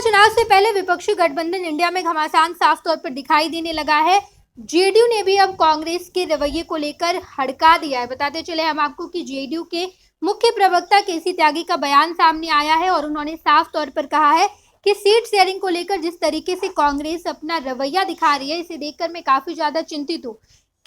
चुनाव से पहले विपक्षी गठबंधन इंडिया में घमासान साफ तौर पर दिखाई देने लगा है। जेडीयू ने भी अब कांग्रेस के रवैये को लेकर हड़का दिया है। बताते चले हम आपको कि जेडीयू के मुख्य प्रवक्ता केसी त्यागी का बयान सामने आया है और उन्होंने साफ तौर पर कहा है कि सीट शेयरिंग को लेकर जिस तरीके से कांग्रेस अपना रवैया दिखा रही है, इसे देखकर मैं काफी ज्यादा चिंतित हूँ,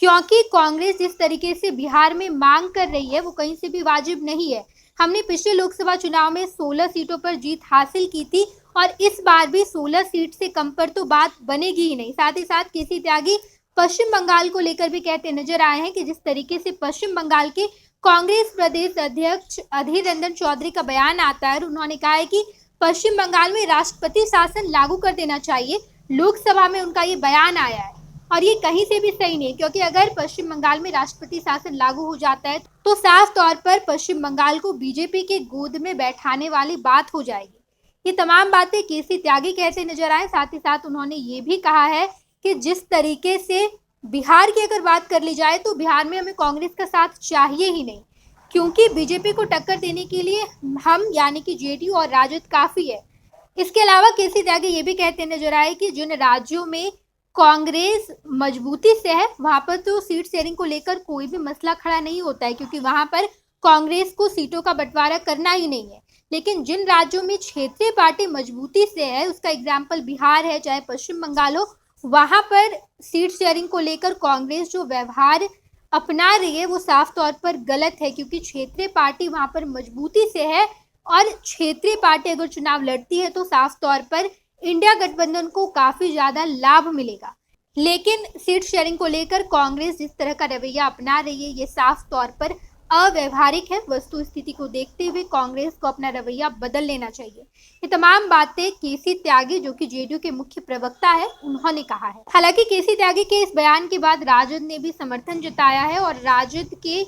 क्योंकि कांग्रेस जिस तरीके से बिहार में मांग कर रही है वो कहीं से भी वाजिब नहीं है। हमने पिछले लोकसभा चुनाव में 16 सीटों पर जीत हासिल की थी और इस बार भी 16 सीट से कम पर तो बात बनेगी ही नहीं। साथ ही साथ केसी त्यागी पश्चिम बंगाल को लेकर भी कहते नजर आए हैं कि जिस तरीके से पश्चिम बंगाल के कांग्रेस प्रदेश अध्यक्ष अधीर रंजन चौधरी का बयान आता है, उन्होंने कहा है कि पश्चिम बंगाल में राष्ट्रपति शासन लागू कर देना चाहिए। लोकसभा में उनका ये बयान आया है और ये कहीं से भी सही नहीं है, क्योंकि अगर पश्चिम बंगाल में राष्ट्रपति शासन लागू हो जाता है तो साफ तौर पर पश्चिम बंगाल को बीजेपी के गोद में बैठाने वाली बात हो जाएगी। ये तमाम बातें केसी त्यागी कहते नजर आए। साथ ही साथ उन्होंने ये भी कहा है कि जिस तरीके से बिहार की अगर बात कर ली जाए तो बिहार में हमें कांग्रेस का साथ चाहिए ही नहीं, क्योंकि बीजेपी को टक्कर देने के लिए हम यानी कि जेडीयू और राजद काफी है। इसके अलावा केसी त्यागी ये भी कहते नजर आए कि जिन राज्यों में कांग्रेस मजबूती से है वहां पर तो सीट शेयरिंग को लेकर कोई भी मसला खड़ा नहीं होता है, क्योंकि वहां पर कांग्रेस को सीटों का बंटवारा करना ही नहीं है। लेकिन जिन राज्यों में क्षेत्रीय पार्टी मजबूती से है, उसका एग्जाम्पल बिहार है, चाहे पश्चिम बंगाल हो, वहां पर सीट शेयरिंग को लेकर कांग्रेस जो व्यवहार अपना रही है वो साफ तौर पर गलत है, क्योंकि क्षेत्रीय पार्टी वहां पर मजबूती से है और क्षेत्रीय पार्टी अगर चुनाव लड़ती है तो साफ तौर पर इंडिया गठबंधन को काफी ज्यादा लाभ मिलेगा। लेकिन सीट शेयरिंग को लेकर कांग्रेस जिस तरह का रवैया अपना रही है ये साफ तौर पर अव्यवहारिक है। वस्तु स्थिति को देखते हुए कांग्रेस को अपना रवैया बदल लेना चाहिए। ये तमाम बातें केसी त्यागी जो कि जेडीयू के मुख्य प्रवक्ता है उन्होंने कहा है। हालांकि केसी त्यागी के इस बयान के बाद राजद ने भी समर्थन जताया है और राजद के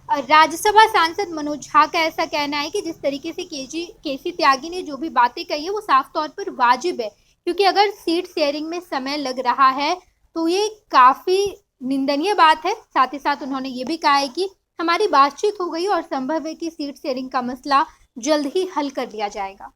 राज्यसभा सांसद मनोज झा का ऐसा कहना है कि जिस तरीके से केसी त्यागी ने जो भी बातें कही है वो साफ तौर पर वाजिब है, क्योंकि अगर सीट शेयरिंग में समय लग रहा है तो ये काफी निंदनीय बात है। साथ ही साथ उन्होंने ये भी कहा है कि हमारी बातचीत हो गई और संभव है कि सीट शेयरिंग का मसला जल्द ही हल कर लिया जाएगा।